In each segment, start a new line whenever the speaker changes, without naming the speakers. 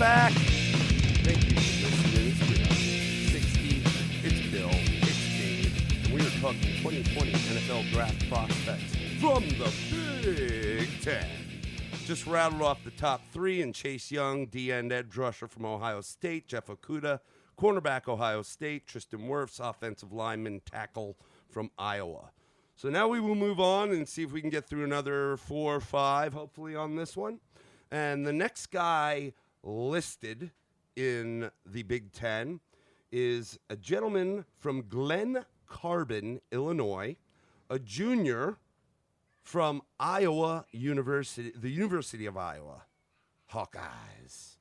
back. Thank you for listening. It's been 60. It's Bill. It's Dave. And we are talking 2020 NFL Draft prospects from the Big Ten. Just rattled off the top three, and Chase Young, D-end edge rusher from Ohio State, Jeff Okudah, cornerback Ohio State, Tristan Wirfs, offensive lineman tackle from Iowa. So now we will move on and see if we can get through another 4 or 5, hopefully, on this one. And the next guy listed in the Big Ten is a gentleman from Glen Carbon, Illinois, a junior from Iowa University, the University of Iowa, Hawkeyes.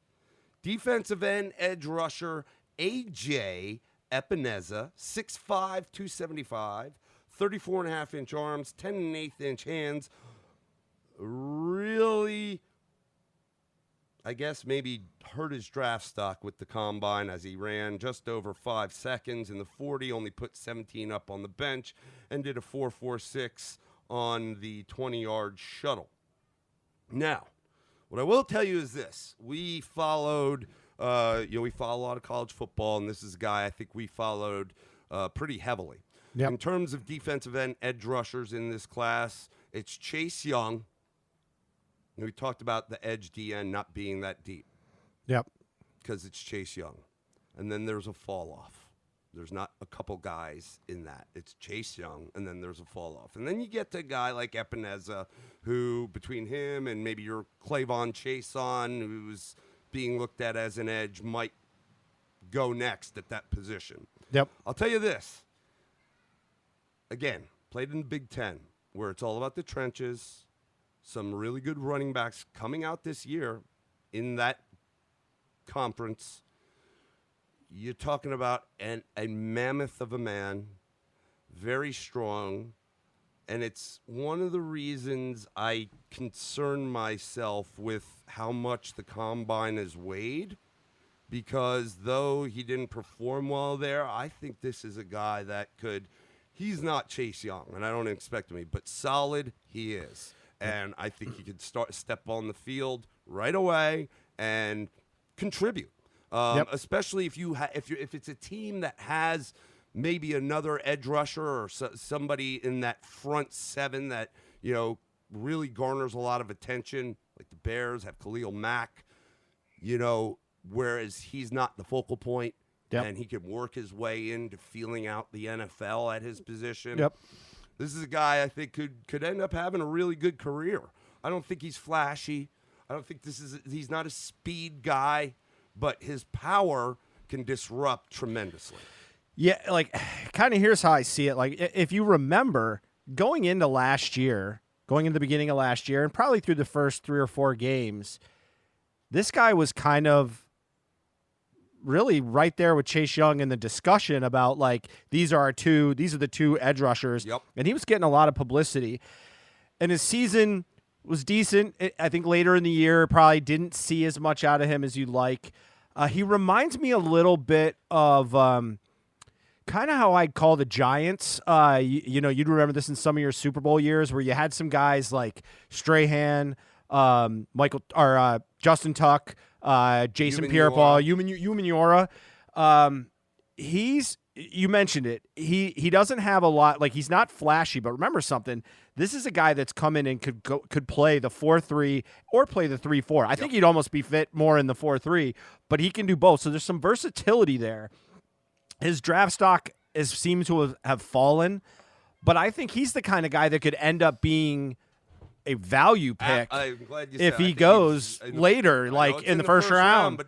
Defensive end edge rusher A.J. Epineza, 6'5", 275, 34.5-inch arms, 10 1/8-inch hands. Really, I guess maybe hurt his draft stock with the combine as he ran just over 5 seconds. In the 40, only put 17 up on the bench and did a 4.46 on the 20-yard shuttle. Now, what I will tell you is this. We followed, we follow a lot of college football, and this is a guy I think we followed pretty heavily. Yep. In terms of defensive end edge rushers in this class, it's Chase Young. And we talked about the edge DN not being that deep.
Yep.
Because it's Chase Young. And then there's a fall-off. There's not a couple guys in that. It's Chase Young, and then there's a fall-off. And then you get to a guy like Epineza, who, between him and maybe your Clavon Chason, who's being looked at as an edge, might go next at that position.
Yep.
I'll tell you this. Again, played in the Big Ten, where it's all about the trenches. Some really good running backs coming out this year in that conference. You're talking about a mammoth of a man, very strong, and it's one of the reasons I concern myself with how much the combine is weighed, because though he didn't perform well there, I think this is a guy that could – he's not Chase Young, and I don't expect him to be, but solid he is. And I think he could step on the field right away and contribute. Especially if if it's a team that has maybe another edge rusher or somebody in that front seven that really garners a lot of attention, like the Bears have Khalil Mack, whereas he's not the focal point, and he can work his way into feeling out the NFL at his position.
Yep.
This is a guy I think could end up having a really good career. I don't think he's flashy. I don't think he's not a speed guy. But his power can disrupt tremendously.
Yeah, kind of here's how I see it. Like, if you remember, going into the beginning of last year, and probably through the first 3 or 4 games, this guy was kind of really right there with Chase Young in the discussion about, these are the two edge rushers.
Yep.
And he was getting a lot of publicity. And his season was decent. I think later in the year, probably didn't see as much out of him as you'd like. He reminds me a little bit of kind of how I'd call the Giants. You'd remember this in some of your Super Bowl years where you had some guys like Strahan, Justin Tuck, Jason Pierre-Paul, Umenyiora. You mentioned it. He doesn't have a lot. He's not flashy, but remember something. This is a guy that's come in and could play the 4-3 or play the 3-4. I think he'd almost be fit more in the 4-3, but he can do both. So there's some versatility there. His draft stock seems to have fallen, but I think he's the kind of guy that could end up being a value pick
I'm glad you
if
said.
he goes later, in the first round.
But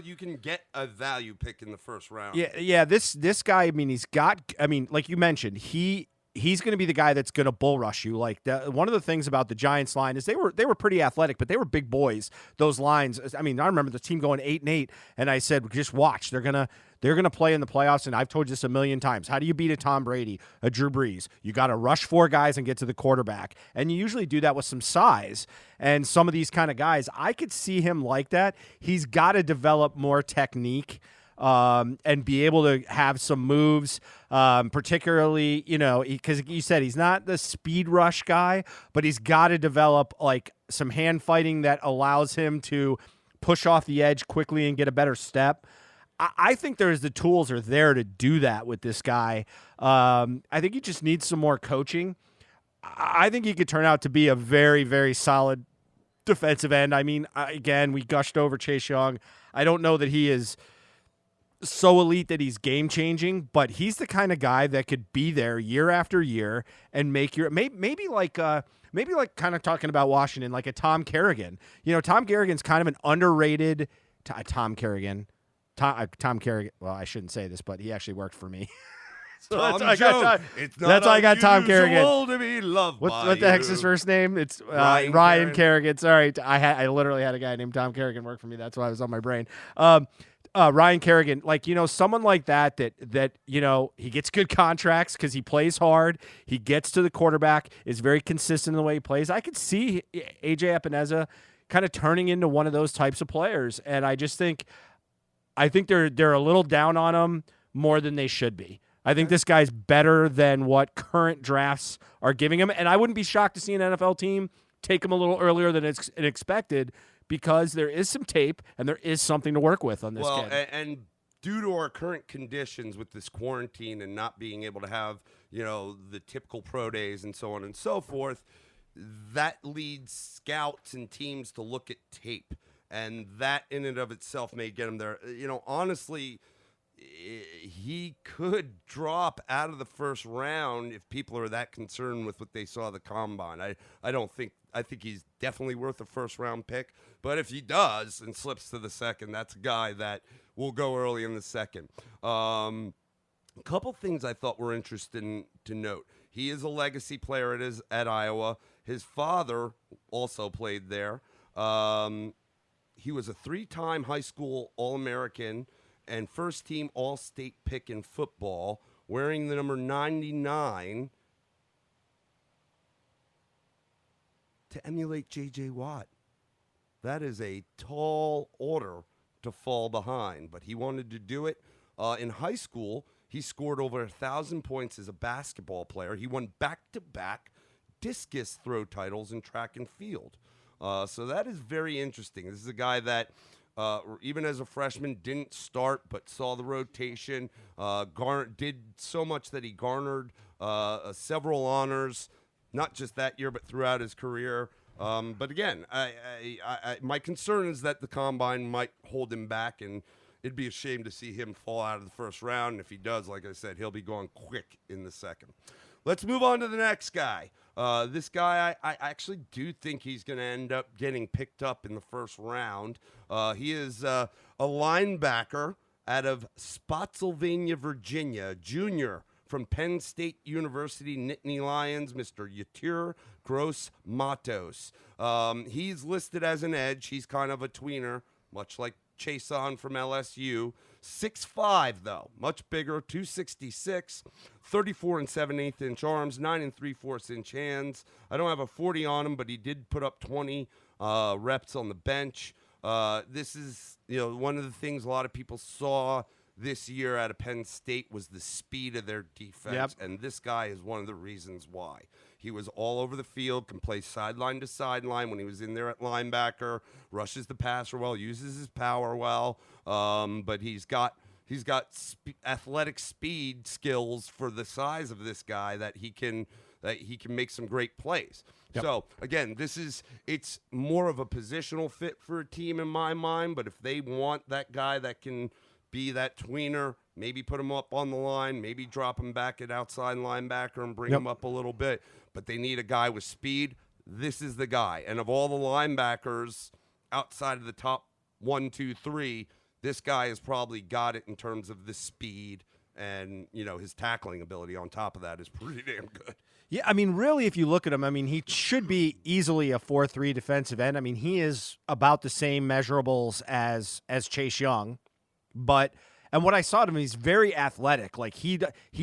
you can get a value pick in the first round.
Yeah. This guy, like you mentioned, he's going to be the guy that's going to bull rush you. One of the things about the Giants line is they were pretty athletic, but they were big boys. Those lines. I remember the team going 8-8, and I said, just watch. They're gonna play in the playoffs, and I've told you this a million times. How do you beat a Tom Brady, a Drew Brees? You got to rush 4 guys and get to the quarterback, and you usually do that with some size. And some of these kind of guys, I could see him like that. He's got to develop more technique. And be able to have some moves, particularly, because you said he's not the speed rush guy, but he's got to develop some hand fighting that allows him to push off the edge quickly and get a better step. I think the tools are there to do that with this guy. I think he just needs some more coaching. I think he could turn out to be a very, very solid defensive end. I mean, again, we gushed over Chase Young. I don't know that he is so elite that he's game-changing, but he's the kind of guy that could be there year after year and make your maybe like kind of talking about Washington, like a Tom Kerrigan. You know, Tom Kerrigan's kind of an underrated Tom Kerrigan. Tom Kerrigan. Well, I shouldn't say this, but he actually worked for me. So
Tom
that's
Jones.
That's why I got Tom Kerrigan.
To be loved
what the heck's his first name? It's Ryan Kerrigan. Sorry, I literally had a guy named Tom Kerrigan work for me. That's why it was on my brain. Ryan Kerrigan, like, you know, someone like that you know, he gets good contracts because he plays hard. He gets to the quarterback, is very consistent in the way he plays. I could see AJ Epineza kind of turning into one of those types of players, and I think they're a little down on him more than they should be. I think this guy's better than what current drafts are giving him, and I wouldn't be shocked to see an NFL team take him a little earlier than expected because there is some tape and there is something to work with on this kid.
And due to our current conditions with this quarantine and not being able to have, you know, the typical pro days and so on and so forth, that leads scouts and teams to look at tape, and that in and of itself may get him there. You know, honestly, he could drop out of the first round if people are that concerned with what they saw at the combine. I think he's definitely worth a first round pick, but if he does and slips to the second, that's a guy that will go early in the second. A couple things I thought were interesting to note. He is a legacy player at Iowa. His father also played there. He was a 3-time high school All-American and first-team All-State pick in football, wearing the number 99 to emulate J.J. Watt. That is a tall order to fall behind, but he wanted to do it. In high school, he scored over 1,000 points as a basketball player. He won back-to-back discus throw titles in track and field. So that is very interesting. This is a guy that even as a freshman, didn't start but saw the rotation, did so much that he garnered several honors, not just that year but throughout his career. But again, my concern is that the combine might hold him back, and it'd be a shame to see him fall out of the first round. And if he does, like I said, he'll be going quick in the second. Let's move on to the next guy. This guy, I actually do think he's going to end up getting picked up in the first round. He is a linebacker out of Spotsylvania, Virginia, junior from Penn State University Nittany Lions, Mr. Yatir Gross-Matos. He's listed as an edge. He's kind of a tweener, much like Chason from LSU. 6'5", though, much bigger, 266, 34 7/8 inch arms, 9 3/4 inch hands. I don't have a 40 on him, but he did put up 20 reps on the bench. This is, you know, one of the things a lot of people saw this year out of Penn State was the speed of their defense, and this guy is one of the reasons why. He was all over the field, can play sideline to sideline when he was in there at linebacker, rushes the passer well, uses his power well, but he's got athletic speed skills for the size of this guy that he can make some great plays. Yep. So again, it's more of a positional fit for a team in my mind, but if they want that guy that can be that tweener, maybe put him up on the line, maybe drop him back at outside linebacker and bring him up a little bit. But they need a guy with speed. This is the guy. And of all the linebackers outside of the top 1, 2, 3, this guy has probably got it in terms of the speed, and, you know, his tackling ability on top of that is pretty damn good.
Yeah, I mean, really, if you look at him, I mean, he should be easily a 4-3 defensive end. I mean, he is about the same measurables as Chase Young. But, and what I saw of him, he's very athletic. Like, he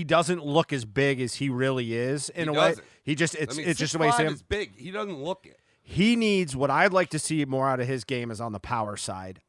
doesn't look as big as he really is in a way. He just, it's just the way he's
is big. He doesn't look it.
He needs, what I'd like to see more out of his game is on the power side.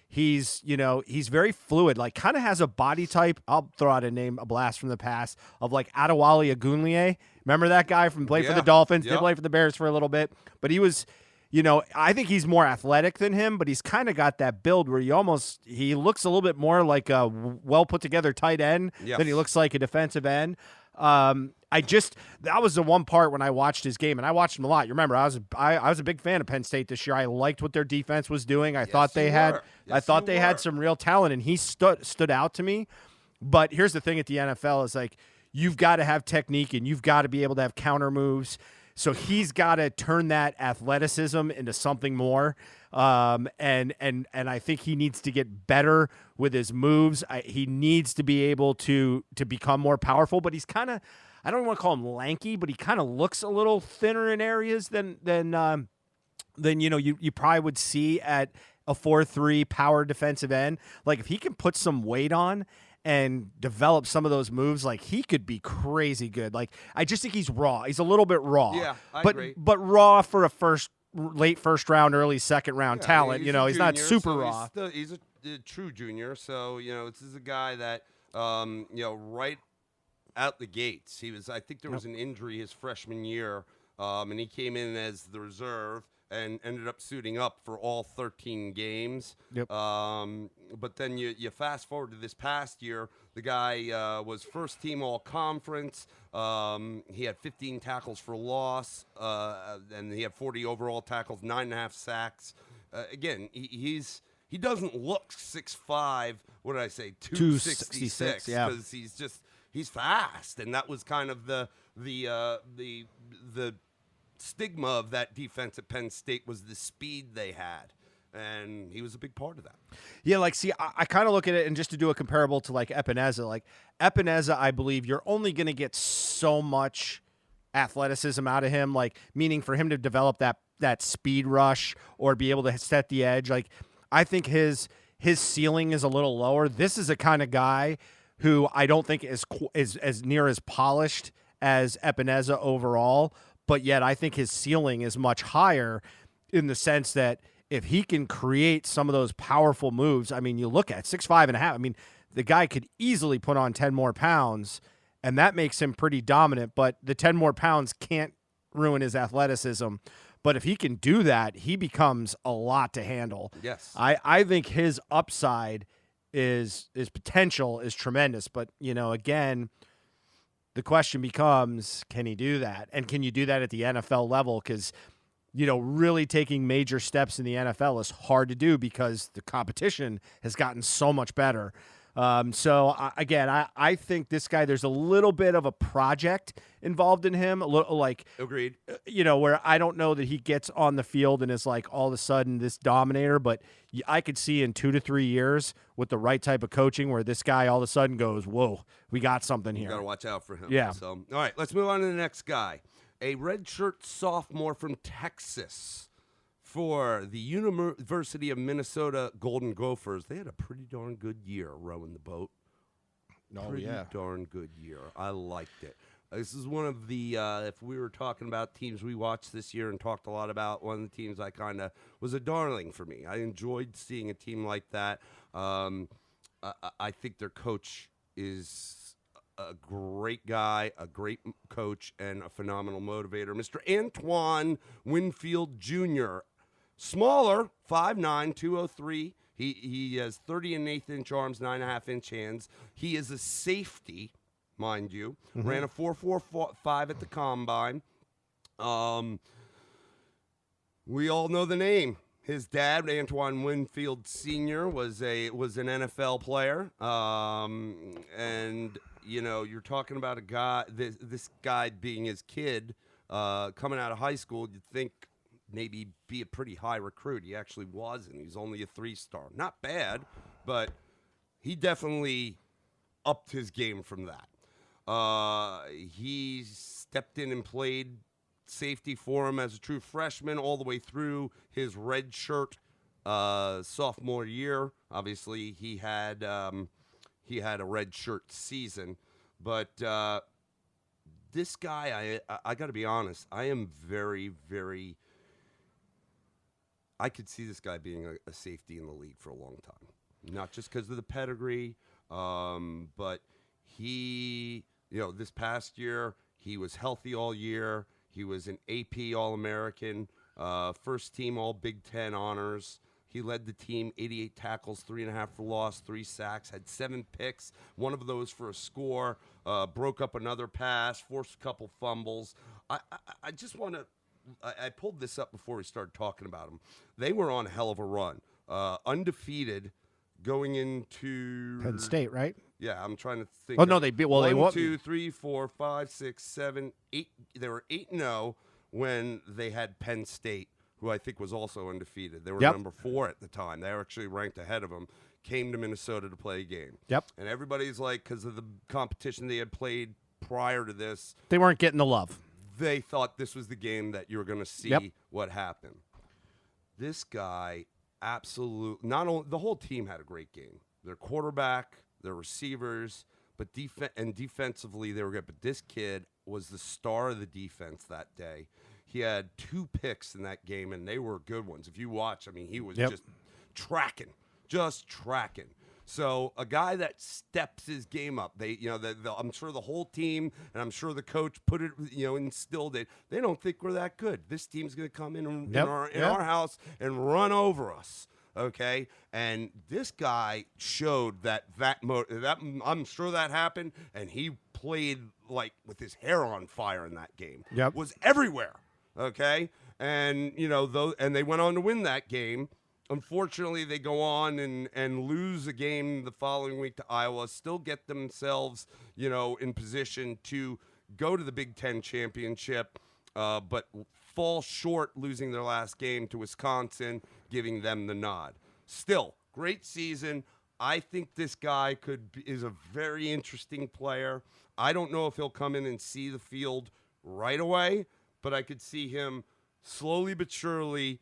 He's very fluid, like kind of has a body type. I'll throw out a blast from the past of like Adewale Agunleye. Remember that guy played for the Dolphins, did play for the Bears for a little bit, but he was I think he's more athletic than him, but he's kind of got that build where he looks a little bit more like a well put together tight end than he looks like a defensive end. That was the one part when I watched his game, and I watched him a lot. You remember, I was a big fan of Penn State this year. I liked what their defense was doing. I thought they had some real talent, and he stood out to me. But here's the thing at the NFL is like, you've got to have technique and you've got to be able to have counter moves. So he's got to turn that athleticism into something more. And I think he needs to get better with his moves. He needs to be able to become more powerful, but he's kind of, I don't want to call him lanky, but he kind of looks a little thinner in areas than you probably would see at a 4-3 power defensive end. Like if he can put some weight on and develop some of those moves, like he could be crazy good. Like I just think he's raw. He's a little bit raw.
Yeah, I
but
agree.
But raw for a late first round, early second round talent. He's
junior,
not super raw.
He's a true junior. So this is a guy that right out the gates, I think there was an injury his freshman year, and he came in as the reserve and ended up suiting up for all 13 games.
Yep.
But then you fast forward to this past year, the guy was first team all conference. He had 15 tackles for loss, and he had 40 overall tackles, 9.5 sacks. Again, he doesn't look 6'5". What did I say? 266.
Yeah.
Because he's fast, and that was kind of the stigma of that defense at Penn State was the speed they had, and he was a big part of that.
Yeah, like, see, I kind of look at it, and just to do a comparable to, like, Epineza, I believe you're only going to get so much athleticism out of him, like, meaning for him to develop that speed rush or be able to set the edge. Like, I think his ceiling is a little lower. This is a kind of guy who I don't think is as near as polished as Epineza overall, but yet I think his ceiling is much higher in the sense that if he can create some of those powerful moves, I mean, you look at 6'5.5". I mean, the guy could easily put on 10 more pounds, and that makes him pretty dominant, but the 10 more pounds can't ruin his athleticism. But if he can do that, he becomes a lot to handle.
Yes.
I think his upside is potential is tremendous, but again, the question becomes, can he do that? And can you do that at the NFL level? Because, really taking major steps in the NFL is hard to do because the competition has gotten so much better. I think this guy, there's a little bit of a project involved in him, a little like,
agreed,
where I don't know that he gets on the field and is like all of a sudden this dominator, but I could see in 2 to 3 years with the right type of coaching where this guy all of a sudden goes, whoa, we got something here.
You got to watch out for him.
Yeah.
So, all right, let's move on to the next guy. A redshirt sophomore from Texas for the University of Minnesota Golden Gophers. They had a pretty darn good year rowing the boat. Pretty darn good year. I liked it. This is one of the, if we were talking about teams we watched this year and talked a lot about, one of the teams I kind of was a darling for me. I enjoyed seeing a team like that. I think their coach is a great guy, a great coach, and a phenomenal motivator. Mr. Antoine Winfield Jr., smaller, 5'9", 203. He has 30 and 1/8 inch arms, 9.5 inch hands. He is a safety, mind you. Mm-hmm. Ran a 4.45 at the combine. We all know the name. His dad, Antoine Winfield Sr., was an NFL player. And you're talking about a guy. This guy being his kid, coming out of high school. You'd think maybe be a pretty high recruit. He actually wasn't. He's only a 3-star. Not bad, but he definitely upped his game from that. He stepped in and played safety for him as a true freshman all the way through his red shirt sophomore year. Obviously, he had a red shirt season, but this guy, I got to be honest, I am very, very. I could see this guy being a safety in the league for a long time, not just because of the pedigree, but he, this past year, he was healthy all year. He was an AP All-American. First team All Big Ten honors. He led the team, 88 tackles, 3.5 for loss, 3 sacks, had 7 picks, one of those for a score, broke up another pass, forced a couple fumbles. I just want to I pulled this up before we started talking about them. They were on a hell of a run. Undefeated going into
Penn State, right?
Yeah, I'm trying to think.
Oh, no, they beat. Well, they won.
1, 2, 3, 4, 5, 6, 7, 8. They were 8-0 when they had Penn State, who I think was also undefeated. They were number 4 at the time. They were actually ranked ahead of them. Came to Minnesota to play a game.
Yep.
And everybody's like, because of the competition they had played prior to this,
they weren't getting the love.
They thought this was the game that you were going to see what happened. This guy, absolutely, not only the whole team had a great game. Their quarterback, their receivers, but defensively they were good. But this kid was the star of the defense that day. He had 2 picks in that game, and they were good ones. If you watch, I mean, he was just tracking. So a guy that steps his game up, I'm sure the whole team and I'm sure the coach put it, instilled it. They don't think we're that good. This team's going to come in our house and run over us. Okay, and this guy showed that I'm sure that happened, and he played like with his hair on fire in that game.
Yep,
was everywhere. Okay, and and they went on to win that game. Unfortunately, they go on and lose a game the following week to Iowa, still get themselves, in position to go to the Big Ten championship, but fall short losing their last game to Wisconsin, giving them the nod. Still, great season. I think this guy is a very interesting player. I don't know if he'll come in and see the field right away, but I could see him slowly but surely,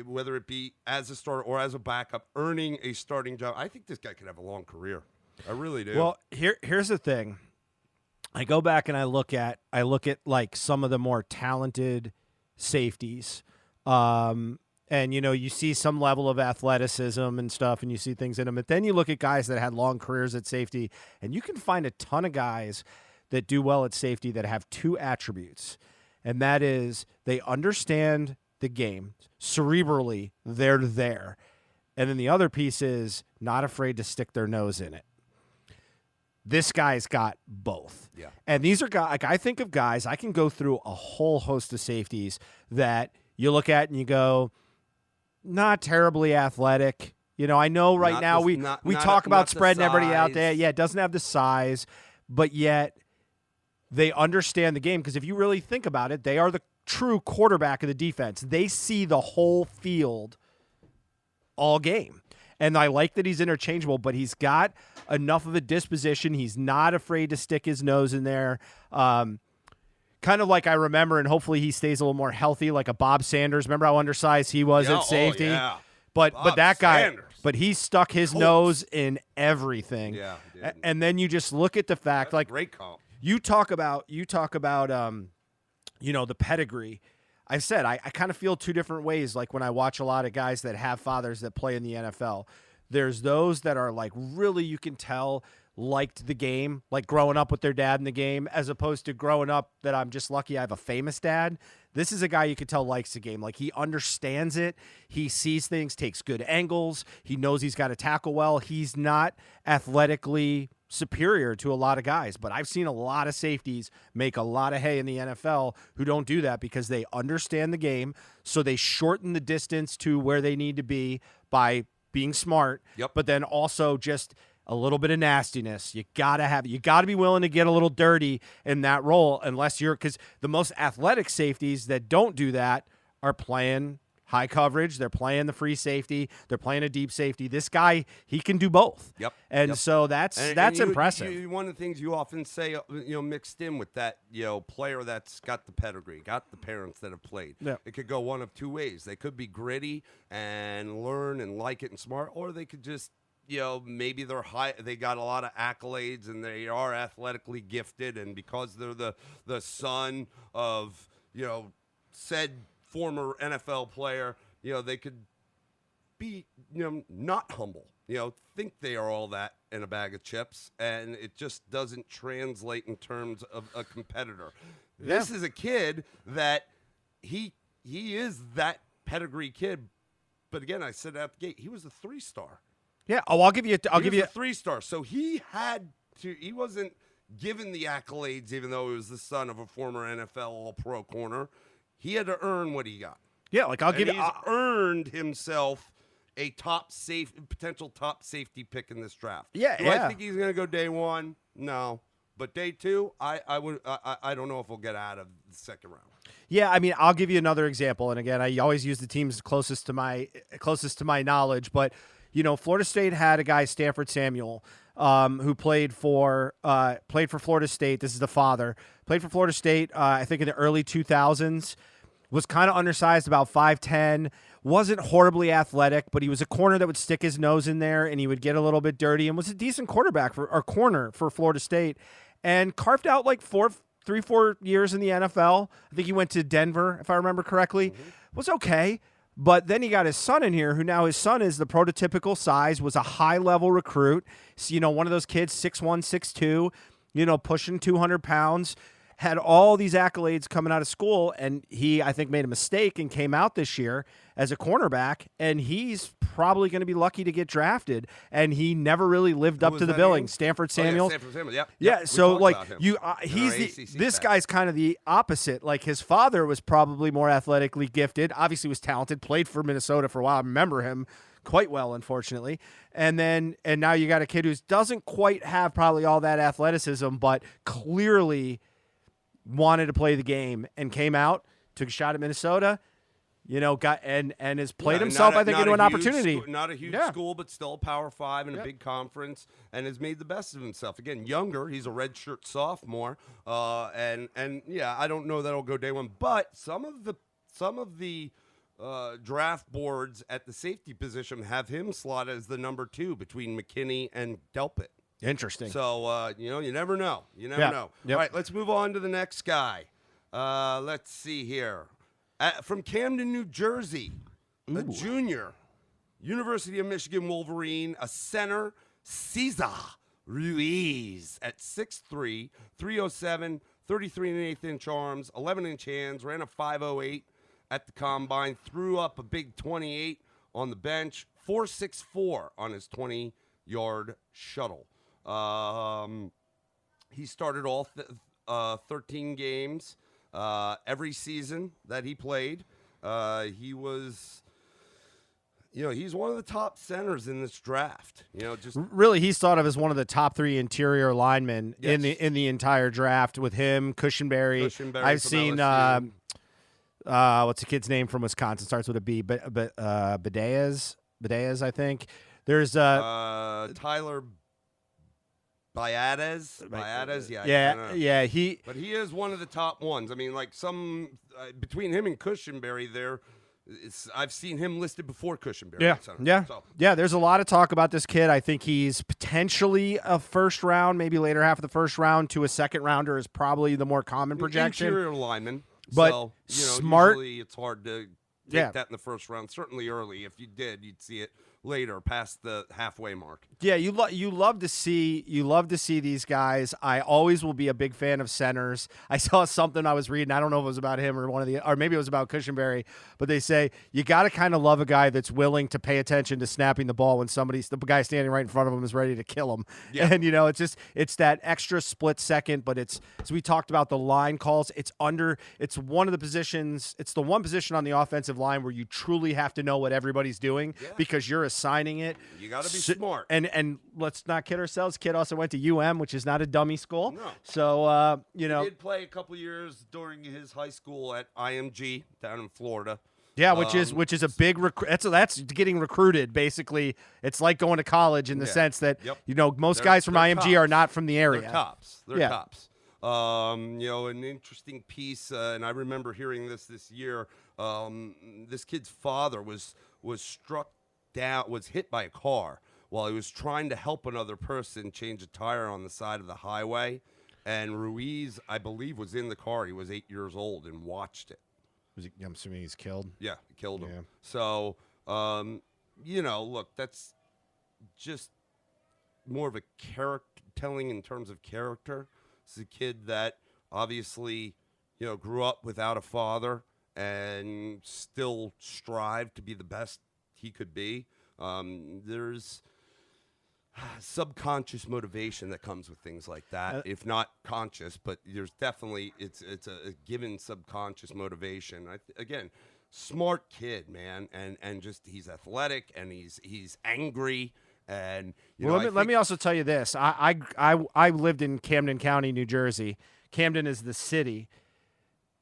whether it be as a starter or as a backup, earning a starting job. I think this guy could have a long career. I really do.
Well, here's the thing. I go back and I look at like some of the more talented safeties. And you see some level of athleticism and stuff, and you see things in them. But then you look at guys that had long careers at safety, and you can find a ton of guys that do well at safety that have 2 attributes. And that is they understand the game. Cerebrally, they're there. And then the other piece is not afraid to stick their nose in it. This guy's got both.
Yeah.
And these are guys, like I think of guys, I can go through a whole host of safeties that you look at and you go, not terribly athletic. I know right now we talk about spreading everybody out there. Yeah, it doesn't have the size, but yet they understand the game, because if you really think about it, they are the true quarterback of the defense. They see the whole field all game. And I like that he's interchangeable, but he's got enough of a disposition. He's not afraid to stick his nose in there. Kind of like I remember, and hopefully he stays a little more healthy, like a Bob Sanders. Remember how undersized he was at safety?
Oh, yeah.
But that guy,
Sanders.
But he stuck his nose in everything.
Yeah.
And then you just look at the fact,
That's great comp.
You talk about the pedigree. I said I kind of feel 2 different ways. Like when I watch a lot of guys that have fathers that play in the NFL, there's those that are like really, you can tell, liked the game, like growing up with their dad in the game, as opposed to growing up that I'm just lucky I have a famous dad. This is a guy you could tell likes the game. Like he understands it. He sees things, takes good angles. He knows he's got to tackle well. He's not athletically superior to a lot of guys, but I've seen a lot of safeties make a lot of hay in the NFL who don't do that because they understand the game, so they shorten the distance to where they need to be by being smart, but then also just a little bit of nastiness. You got to be willing to get a little dirty in that role, because the most athletic safeties that don't do that are playing high coverage. They're playing the free safety. They're playing a deep safety. This guy, he can do both.
Yep.
And so that's impressive.
One of the things you often say, mixed in with that, player that's got the pedigree, got the parents that have played.
Yeah.
It could go one of 2 ways. They could be gritty and learn and like it and smart, or they could just, maybe they're high. They got a lot of accolades and they are athletically gifted, and because they're the son of said former NFL player, they could be not humble, think they are all that in a bag of chips, and it just doesn't translate in terms of a competitor. This is a kid that he he is that pedigree kid. But again, I said at the gate, he was a 3-star.
Yeah. Oh, I'll give you.
He was a 3-star. So he had to. He wasn't given the accolades, even though he was the son of a former NFL All-Pro corner. He had to earn what he got.
Yeah, like I'll give you.
He's earned himself a potential top safety pick in this draft.
Yeah,
Do I think he's going to go day one? No, but day two, I don't know if we'll get out of the second round.
Yeah, I mean, I'll give you another example, and again, I always use the teams closest to my knowledge. But Florida State had a guy, Stanford Samuel, who played for Florida State. This is the father. Played for Florida State, I think in the early 2000s. Was kind of undersized, about 5'10", wasn't horribly athletic, but he was a corner that would stick his nose in there and he would get a little bit dirty and was a decent corner for Florida State, and carved out like 3-4 years in the NFL. I think he went to Denver, if I remember correctly. Was okay. But then he got his son in here, who now his son is the prototypical size, was a high-level recruit. So, one of those kids, 6'1", 6'2", pushing 200 pounds. Had all these accolades coming out of school, and he, I think, made a mistake and came out this year as a cornerback, and he's probably going to be lucky to get drafted, and he never really lived up to the billing. Stanford Samuel.
Oh, yeah, Stanford Samuel, yep.
Yeah, so like
he's
this guy's kind of the opposite. Like his father was probably more athletically gifted, obviously was talented, played for Minnesota for a while. I remember him quite well, unfortunately. And now you got a kid who doesn't quite have probably all that athleticism, but clearly wanted to play the game and came out, took a shot at Minnesota, got and has played himself, I think, into an opportunity.
Not a huge school, but still a Power 5 and a big conference, and has made the best of himself. Again, younger, he's a redshirt sophomore, and yeah, I don't know that it'll go day one, but some of the draft boards at the safety position have him slotted as the number 2 between McKinney and Delpit.
Interesting.
So, you never know. You never know.
Yep.
All right, let's move on to the next guy. Let's see here. From Camden, New Jersey, a junior, University of Michigan Wolverine, a center, Cesar Ruiz at 6'3", 307, 33 1/8 inch arms, 11-inch hands, ran a 5.08 at the combine, threw up a big 28 on the bench, 4.64 on his 20-yard shuttle. He started all 13 games every season that he played. He was, he's one of the top centers in this draft. Just
really, he's thought of as one of the top 3 interior linemen in the entire draft. With him, Cushenberry. I've seen what's the kid's name from Wisconsin? Starts with a B, but Badeas, I think. There's
Tyler Biadasz,
yeah.
But he is one of the top ones. I mean, like between him and Cushenberry, I've seen him listed before Cushenberry.
Yeah. There's a lot of talk about this kid. I think he's potentially a first round, maybe later half of the first round to a second rounder is probably the more common projection.
Interior lineman,
but
so,
smart.
Usually it's hard to take that in the first round. Certainly early. If you did, you'd see it later, past the halfway mark.
Yeah, you love to see these guys. I always will be a big fan of centers. I saw something I was reading. I don't know if it was about him or maybe it was about Cushenberry, but they say you got to kind of love a guy that's willing to pay attention to snapping the ball when the guy standing right in front of him is ready to kill him. Yeah. And it's that extra split second. But it's, as we talked about the line calls, it's one of the positions. It's the one position on the offensive line where you truly have to know what everybody's doing because you're assigning it.
You got to be smart.
And let's not kid ourselves. Kid also went to UM, which is not a dummy school.
No.
So
he did play a couple years during his high school at IMG down in Florida.
Yeah, which is a big that's getting recruited. Basically, it's like going to college in the sense that most guys from IMG
cops.
are not from the area.
They're cops. They're cops. An interesting piece, and I remember hearing this year. This kid's father was hit by a car while he was trying to help another person change a tire on the side of the highway. And Ruiz, I believe, was in the car. He was 8 years old and watched it.
I'm assuming he's killed.
Yeah, he killed him.
Yeah.
So, look, that's just more of a character telling in terms of character. It's a kid that obviously, grew up without a father and still strive to be the best he could be. There's subconscious motivation that comes with things like that, if not conscious, but there's definitely it's a given subconscious motivation. Again, smart kid, man, and just he's athletic and he's angry. And
let me also tell you this: I lived in Camden County, New Jersey. Camden is the city.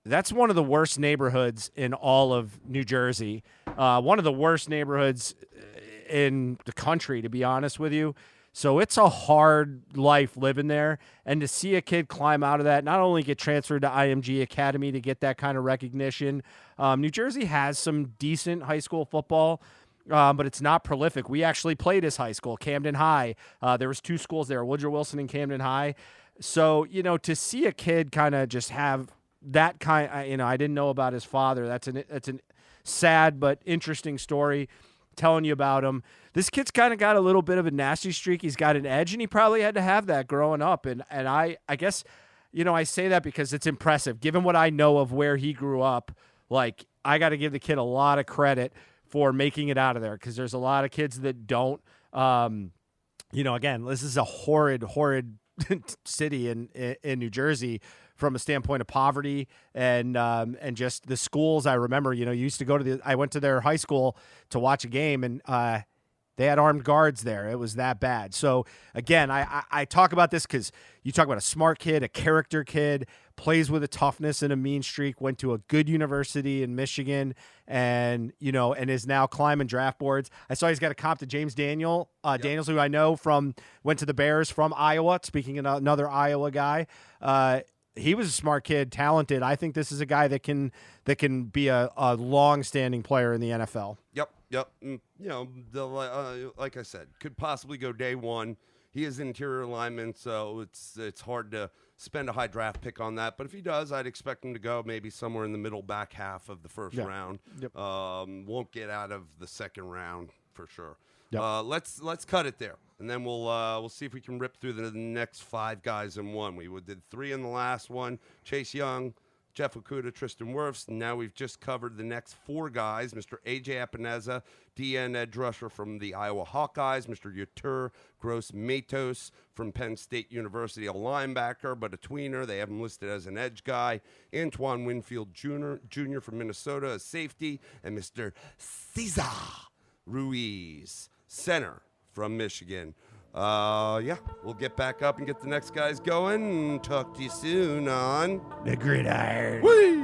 That's one of the worst neighborhoods in all of New Jersey. One of the worst neighborhoods in the country, to be honest with you. So it's a hard life living there. And to see a kid climb out of that, not only get transferred to IMG Academy to get that kind of recognition, New Jersey has some decent high school football, but it's not prolific. We actually played his high school, Camden High. There was 2 schools there, Woodrow Wilson and Camden High. So, to see a kid kind of just have that kind, I didn't know about his father. That's an sad but interesting story. Telling you about him. This kid's kind of got a little bit of a nasty streak. He's got an edge, and he probably had to have that growing up. And I guess, I say that because it's impressive. Given what I know of where he grew up, like, I got to give the kid a lot of credit for making it out of there, because there's a lot of kids that don't. Again, this is a horrid city in New Jersey from a standpoint of poverty and just the schools. I remember, you used to go to I went to their high school to watch a game, and they had armed guards there. It was that bad. So again, I talk about this because you talk about a smart kid, a character kid, plays with a toughness and a mean streak, went to a good university in Michigan, and and is now climbing draft boards. I saw he's got a comp to James Daniels, who I know went to the Bears from Iowa. Speaking of another Iowa guy, he was a smart kid, talented. I think this is a guy that can be a long-standing player in the NFL.
Yep. Like I said, could possibly go day one. He is interior lineman, so it's hard to spend a high draft pick on that. But if he does, I'd expect him to go maybe somewhere in the middle back half of the first round.
Yep.
Won't get out of the second round for sure.
Yep.
Let's cut it there, and then we'll see if we can rip through the next 5 guys in one. We did 3 in the last one: Chase Young, Jeff Okudah, Tristan Wirfs. Now we've just covered the next 4 guys: Mr. A.J. Epineza, DN edge rusher from the Iowa Hawkeyes; Mr. Yetur Gross-Matos from Penn State University, a linebacker but a tweener. They have him listed as an edge guy; Antoine Winfield Jr. from Minnesota, a safety; and Mr. Cesar Ruiz, center from Michigan. We'll get back up and get the next guys going. Talk to you soon on
The Gridiron.
Whee!